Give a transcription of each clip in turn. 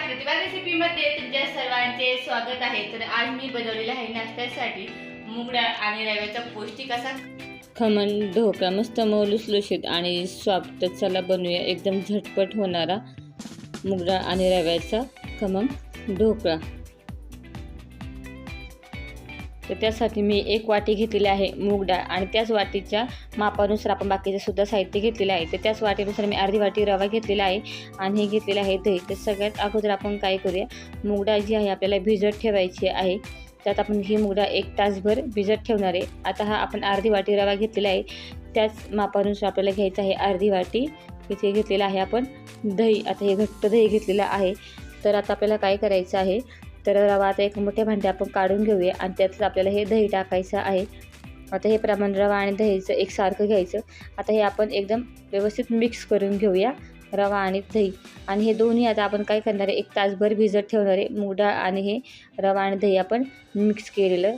प्रतिभा रेसिपीमध्ये तुमच्या सर्वांचे स्वागत आहे। तर आज मी बनवलेला आहे नाश्त्यासाठी मूग डाळ आणि रव्याचा पौष्टिक असा खमण ढोकळा, मस्त मऊ लुसलुशीत आणि सॉफ्ट। तर चला बनवूया एकदम झटपट होणारा मूग डाळ आणि रव्याचा खमण ढोकळा। तर त्यासाठी मी 1 वाटी घेतलेली आहे मूग डाळ आणि त्याच वाटीच्या मापानुसार आपण बाकीचे सुद्धा साहित्य घेतलेले आहे। तर त्याच वाटीनुसार मी अर्धी वाटी रवा घेतलेला आहे आणि हे घेतलेलं आहे दही। तर सगळ्यात अगोदर आपण काय करूया, मूग डाळ जी आहे आपल्याला भिजत ठेवायची आहे। त्यात आपण ही मूग डाळ 1 तासभर भिजत ठेवणार आहे। आता हा आपण अर्धी वाटी रवा घेतलेला आहे, त्याच मापानुसार आपल्याला घ्यायचं आहे अर्धी वाटी। इथे घेतलेला आहे आपण दही। आता हे घट्ट दही घेतलेलं आहे। तर आता आपल्याला काय करायचं आहे, तर रवा आता एक मोठ्या भांड्यात आपण काढून घेऊया आणि त्यातच आपल्याला हे दही टाकायचं आहे। आता हे प्रमाण रवा आणि दहीचं एकसारखं घ्यायचं। आता हे आपण एकदम व्यवस्थित मिक्स करून घेऊया, रवा आणि दही। आणि हे दोन्ही आता आपण काय करणार आहे, 1 तासभर भिजत ठेवणार आहे। मूग डाळ आणि हे रवा आणि दही आपण मिक्स केलेलं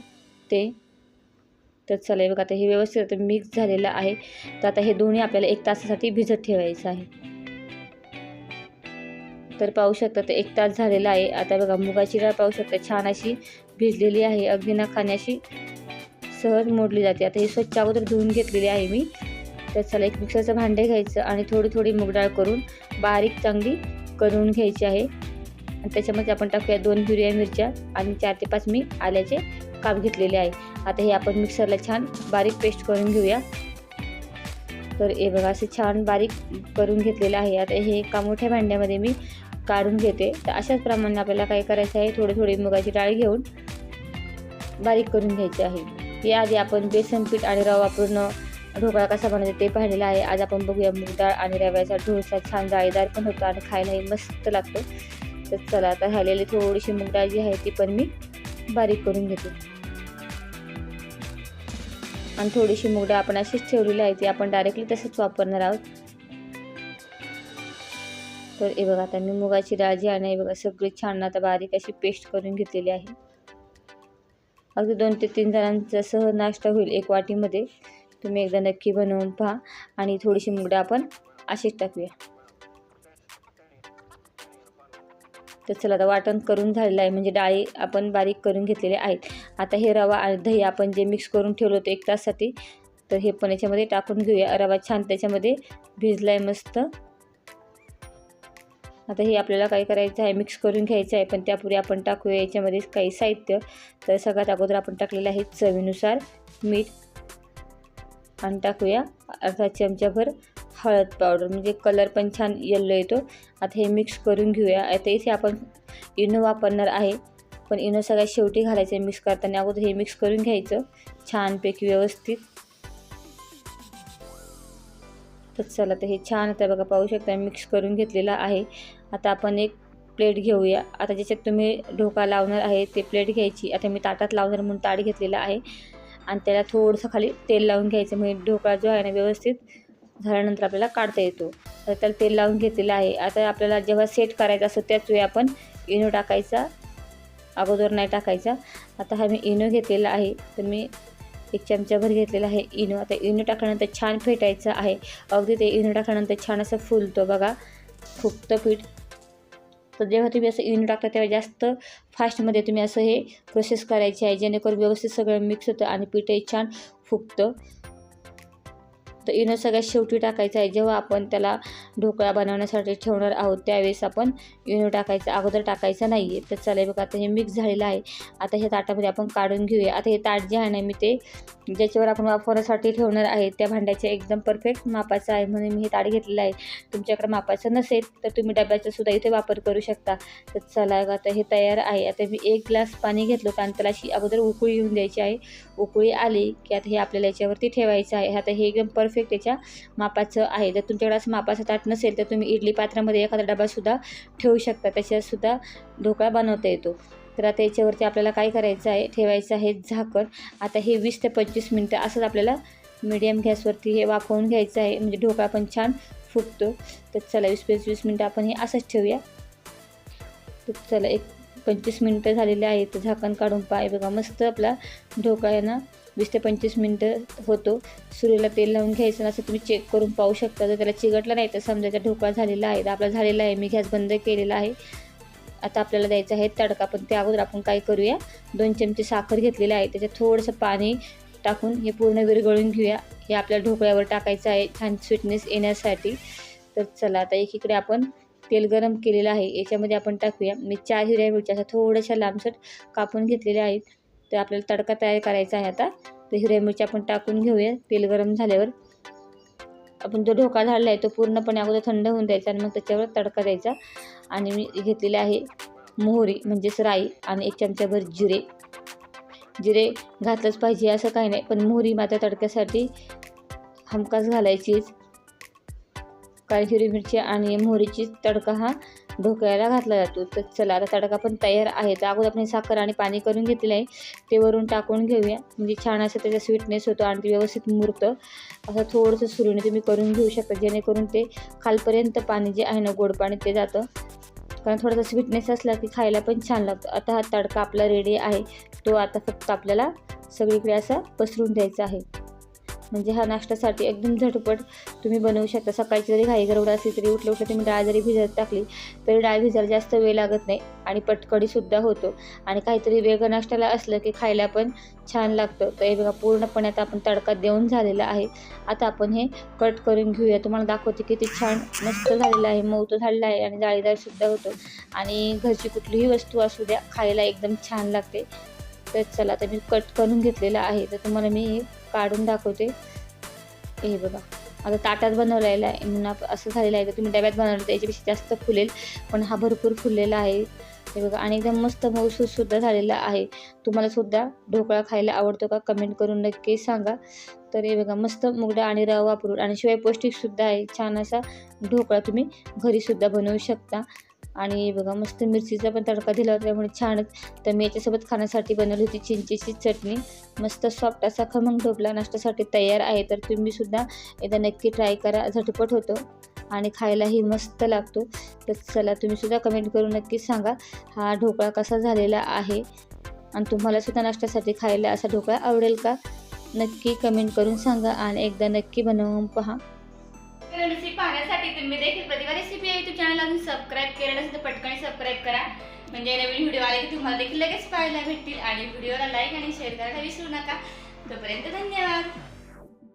ते। तर चला बघा, आता हे व्यवस्थित मिक्स झालेलं आहे। तर आता हे दोन्ही आपल्याला 1 तासासाठी भिजत ठेवायचं आहे। तर पाहू शकता ते 1 तास झालेला आहे। आता बघा मुगाची डाळ पाहू शकता छान अशी भिजलेली आहे, अगदी ना खाण्याशी सहज मोडली जाते। आता ही स्वच्छ अगोदर धुवून घेतलेली आहे मी। तर चला एक मिक्सरचं भांडे घ्यायचं आणि थोडी थोडी मूग डाळ करून बारीक चांगली करून घ्यायची आहे। आणि त्याच्यामध्ये आपण टाकूया 2 हिरव्या मिरच्या आणि 4 ते 5 मी आल्याचे काप घेतलेले आहे। आता हे आपण मिक्सरला छान बारीक पेस्ट करून घेऊया। तर हे बघा असं छान बारीक करून घेतलेलं आहे। आता हे एका मोठ्या भांड्यामध्ये मी काढून घेते। तर अशाच प्रमाणे आपल्याला काय करायचं आहे, थोडी थोडी मुगाची डाळ घेऊन बारीक करून घ्यायची आहे। याआधी आपण बेसन पीठ आणि रवा वापरून ढोकळा कसा बनवायचा ते पाहिलेलं आहे। आज आपण बघूया मूग डाळ आणि रव्याचा डोसा। छान जाळीदार पण होतो आणि खायलाही मस्त लागतो। तर चला आता राहिलेली थोडीशी मूग डाळ जी आहे ती पण मी बारीक करून घेते आणि थोडीशी मूग डाळ आपण अशीच ठेवलेली आहे, ती आपण डायरेक्टली तसंच वापरणार आहोत। तर हे बघा आता मी मुगाची डाळ जी आहे बघा सगळी छान आता बारीक अशी पेस्ट करून घेतलेली आहे। अगदी 2 ते 3 जणांचा सहज नाश्ता होईल 1 वाटीमध्ये। तुम्ही एकदा नक्की बनवून पहा। आणि थोडीशी मूग डाळ आपण अशीच टाकूया। तर चला आता वाटण करून झालेलं आहे, म्हणजे डाळी आपण बारीक करून घेतलेले आहेत। आता हे रवा आणि दही आपण जे मिक्स करून ठेवलं होतं 1 तासासाठी, तर हे पण याच्यामध्ये टाकून घेऊया। रवा छान त्याच्यामध्ये भिजलाय मस्त। आता हे आपल्याला काय करायचं आहे, मिक्स करून घ्यायचं आहे, पण त्यापूर्वी आपण टाकूया याच्यामध्ये काही साहित्य। तर सगळ्यात अगोदर आपण टाकलेलं आहे चवीनुसार मीठ आणि टाकूया अर्धा चमचाभर हळद पावडर, म्हणजे कलर पण छान येलो येतो। आता हे मिक्स करून घेऊया। आता इथे आपण इनो वापरणार आहे, पण इनो सगळ्यात शेवटी घालायचं आहे मिक्स करताना। अगोदर हे मिक्स करून घ्यायचं छानपैकी व्यवस्थित। तर चला तर हे छान आता बघा पाहू शकता मिक्स करून घेतलेला आहे। आता आपण एक प्लेट घेऊया। आता ज्याच्यात तुम्ही ढोकळा लावणार आहे ते प्लेट घ्यायची। आता मी ताटात लावणार म्हणून ताट घेतलेला आहे आणि त्याला थोडंसं खाली तेल लावून घ्यायचं, म्हणजे ढोकळा जो आहे ना व्यवस्थित झाल्यानंतर आपल्याला काढता येतो। तर त्याला तेल लावून घेतलेलं आहे। आता आपल्याला जेव्हा सेट करायचं असतं त्याच वेळी आपण इनो टाकायचा, अगोदर नाही टाकायचा। आता हा मी इनो घेतलेला आहे, तर मी 1 चमचाभर घेतलेला आहे इनो। आता इनो टाकल्यानंतर छान फेटायचं आहे। अगदी ते इनो टाकल्यानंतर छान असं फुलतो बघा, फुगतं पीठ। तर जेव्हा तुम्ही असं इनो टाकता तेव्हा जास्त फास्टमध्ये तुम्ही असं हे प्रोसेस करायची आहे, जेणेकरून व्यवस्थित सगळं मिक्स होतं आणि पीठही छान फुगतं। तर इनो सगळ्यात शेवटी टाकायचं आहे, जेव्हा आपण त्याला ढोकळा बनवण्यासाठी ठेवणार आहोत त्यावेळेस आपण इनो टाकायचा, अगोदर टाकायचा नाही आहे। तर चला बघा आता हे मिक्स झालेलं आहे। आता हे ताटामध्ये आपण काढून घेऊया। आता हे ताट जे आहे ना मी ते ज्याच्यावर आपण वापरण्यासाठी ठेवणार आहे त्या भांड्याच्या एकदम परफेक्ट मापाचं आहे, म्हणून मी हे ताट घेतलेलं आहे। तुमच्याकडे मापाचं नसेल तर तुम्ही डब्याचा सुद्धा इथे वापर करू शकता। तर चला आता हे तयार आहे। आता मी 1 ग्लास पाणी घेतलं होतं आणि त्याला अशी अगोदर उकळी येऊन द्यायची आहे। उकळी आली की आता हे आपल्याला याच्यावरती ठेवायचं आहे। आता हे एकदम परफेक्ट त्याच्या मापाचं आहे। जर तुमच्याकडे असं मापाचं ताट नसेल तर तुम्ही इडली पात्रामध्ये एखादा डबासुद्धा ठेवू शकता, त्याच्यातसुद्धा ढोकळा बनवता येतो। तर आता याच्यावरती आपल्याला काय करायचं आहे, ठेवायचं आहे झाकण। आता हे 20 ते 25 मिनटं असंच आपल्याला मीडियम गॅसवरती हे वाफवून घ्यायचं आहे, म्हणजे ढोकळा पण छान फुगतो। तर चला 20-25 मिनटं आपण हे असंच ठेवूया। तर चला 25 मिनटं झालेले आहेत। तर झाकण काढून पहा बघा मस्त आपला ढोकळा आहे ना 20 ते 25 मिनटं होतो। सुरीला तेल लावून घ्यायचं, असं तुम्ही चेक करून पाहू शकता। जर त्याला चिकटलं नाही तर समजायचा ढोकळा झालेला आहे। तर आपला झालेला आहे, मी गॅस बंद केलेला आहे। आता आपल्याला द्यायचं आहे तडका, पण त्या अगोदर आपण काय करूया, 2 चमचे साखर घेतलेलं आहे, त्याच्यात थोडंसं पाणी टाकून हे पूर्ण विरघळून घेऊया. हे आपल्या ढोकळ्यावर टाकायचं आहे छान स्वीटनेस येण्यासाठी. तर चला आता एकीकडे आपण तेल गरम केलेलं आहे, याच्यामध्ये आपण टाकूया मी 4 हिरव्या मिरच्या अशा थोड्याशा लांबसट कापून घेतलेल्या आहेत. तर आपल्याला तडका तयार करायचा आहे. आता तर हिरव्या मिरच्या आपण टाकून घेऊया. तेल गरम झाल्यावर आपण जो ढोका झाडला आहे तो पूर्णपणे अगोदर थंड होऊन द्यायचा आणि मग त्याच्यावर तडका द्यायचा. आणि मी घेतलेले आहे मोहरी म्हणजेच राई आणि 1 चमचाभर जिरे. जिरे घातलंच पाहिजे असं काही नाही, पण मोहरी मात्र तडक्यासाठी हमखास घालायचीच, कारण हिरवी मिरची आणि मोहरीची तडका हा ढोकळ्याला घातला जातो. तर चला आता तडका पण तयार आहे. तर अगोदर आपण साखर आणि पाणी करून घेतलेलं आहे, ते वरून टाकून घेऊया. म्हणजे छान असं त्याचा स्वीटनेस होतो आणि ते व्यवस्थित मुरतं. असं थोडंसं सुरीने तुम्ही करून घेऊ शकता, जेणेकरून ते खालपर्यंत पाणी जे आहे ना, गोड पाणी ते जातं, कारण थोडासा स्वीटनेस असला की खायला पण छान लागतं. आता हा तडका आपला रेडी आहे. तो आता फक्त आपल्याला सगळीकडे असा पसरून द्यायचा आहे. म्हणजे हा नाश्त्यासाठी एकदम झटपट तुम्ही बनवू शकता. सकाळची जरी घाई गडबड असली तरी उठल्या तुम्ही डाळ जरी भिजत टाकली तरी डाळ भिजायला जास्त वेळ लागत नाही आणि पटकडीसुद्धा होतो. आणि काहीतरी वेगळं नाश्त्याला असलं की खायला पण छान लागतं. तर हे बघा पूर्णपणे आता आपण तडका देऊन झालेला आहे. आता आपण हे कट करून घेऊया. तुम्हाला दाखवते किती छान मस्त झालेलं आहे, मऊ तर झालेलं आहे आणि जाळीदारसुद्धा होतो. आणि घरची कुठलीही वस्तू असू द्या खायला एकदम छान लागते. तर चला आता मी कट करून घेतलेलं आहे, तर तुम्हाला मी हे काढून दाखवते. हे बघा आता ताटात बनवलेलं आहे म्हणून असं झालेलं आहे. तर तुम्ही डब्यात बनवलं तर याच्यापेक्षा जास्त फुलेल, पण हा भरपूर फुललेला आहे. हे बघा आणि एकदम मस्त मऊसूदसुद्धा झालेला आहे. तुम्हाला सुद्धा ढोकळा खायला आवडतो का कमेंट करून नक्की सांगा. तर हे बघा मस्त मुगडा आणि रवा वापरून आणि शिवाय पौष्टिकसुद्धा आहे. छान असा ढोकळा तुम्ही घरीसुद्धा बनवू शकता. आणि बघा मस्त मिरचीचा पण तडका दिला होता, त्यामुळे छानच. तर मी याच्यासोबत खाण्यासाठी बनवली होती चिंचेची चटणी. मस्त सॉफ्ट असा खमंग ढोकळा नाश्त्यासाठी तयार आहे. तर तुम्हीसुद्धा एकदा नक्की ट्राय करा, झटपट होतो आणि खायलाही मस्त लागतो. तर चला तुम्हीसुद्धा कमेंट करून नक्कीच सांगा हा ढोकळा कसा झालेला आहे आणि तुम्हालासुद्धा नाश्त्यासाठी खायला असा ढोकळा आवडेल का, नक्की कमेंट करून सांगा आणि एकदा नक्की बनवून पहा. रेसिपी पाहण्यासाठी तुम्ही देखील प्रतिभा रेसिपी या यूट्यूब चॅनल अजून सबस्क्राईब केलं नसेल तर पटकन सबस्क्राईब करा, म्हणजे नवीन व्हिडिओ आले की तुम्हाला देखील लगेच पाहायला भेटतील. आणि व्हिडिओला लाईक आणि शेअर करायला विसरू नका. तोपर्यंत धन्यवाद.